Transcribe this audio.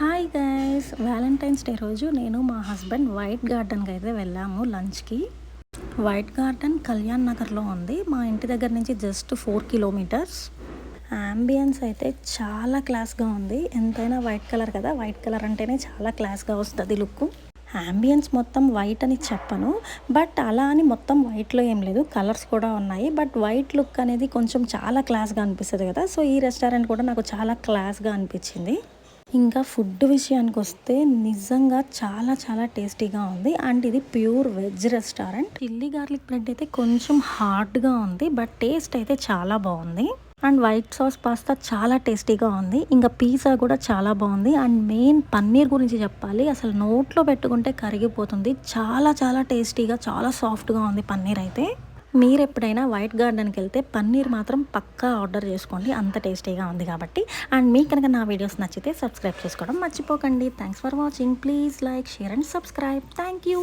Hi guys, Valentine's day రోజు నేను మా హస్బెండ్ వైట్ గార్డెన్కి అయితే వెళ్ళాము లంచ్కి. వైట్ గార్డెన్ కళ్యాణ్ నగర్లో ఉంది. మా ఇంటి దగ్గర నుంచి జస్ట్ 4 కిలోమీటర్స్. అంబియన్స్ అయితే చాలా క్లాస్గా ఉంది. ఎంతైనా వైట్ కలర్ కదా, వైట్ కలర్ అంటేనే చాలా క్లాస్గా వస్తుంది లుక్. అంబియన్స్ మొత్తం వైట్ అని చెప్పను, బట్ అలా అని మొత్తం వైట్లో ఏం లేదు, కలర్స్ కూడా ఉన్నాయి. బట్ వైట్ లుక్ అనేది కొంచెం చాలా క్లాస్గా అనిపిస్తుంది కదా, సో ఈ రెస్టారెంట్ కూడా నాకు చాలా క్లాస్గా అనిపించింది. ఇంకా ఫుడ్ విషయానికి వస్తే నిజంగా చాలా చాలా టేస్టీగా ఉంది. అండ్ ఇది pure veg restaurant. Chilli garlic bread అయితే కొంచెం హార్డ్గా ఉంది, బట్ టేస్ట్ అయితే చాలా బాగుంది. అండ్ వైట్ సాస్ పాస్తా చాలా టేస్టీగా ఉంది. ఇంకా పిజ్జా కూడా చాలా బాగుంది. అండ్ మెయిన్ పన్నీర్ గురించి చెప్పాలి, అసలు నోట్లో పెట్టుకుంటే కరిగిపోతుంది. చాలా చాలా టేస్టీగా, చాలా సాఫ్ట్గా ఉంది పన్నీర్ అయితే. మీరు ఎప్పుడైనా వైట్ గార్డెన్కి వెళ్తే పన్నీర్ మాత్రం పక్కా ఆర్డర్ చేసుకోండి, అంత టేస్టీగా ఉంది కాబట్టి. అండ్ మీకు కనుక నా వీడియోస్ నచ్చితే సబ్స్క్రైబ్ చేసుకోవడం మర్చిపోకండి. Thanks for watching. Please like, share and subscribe. Thank you.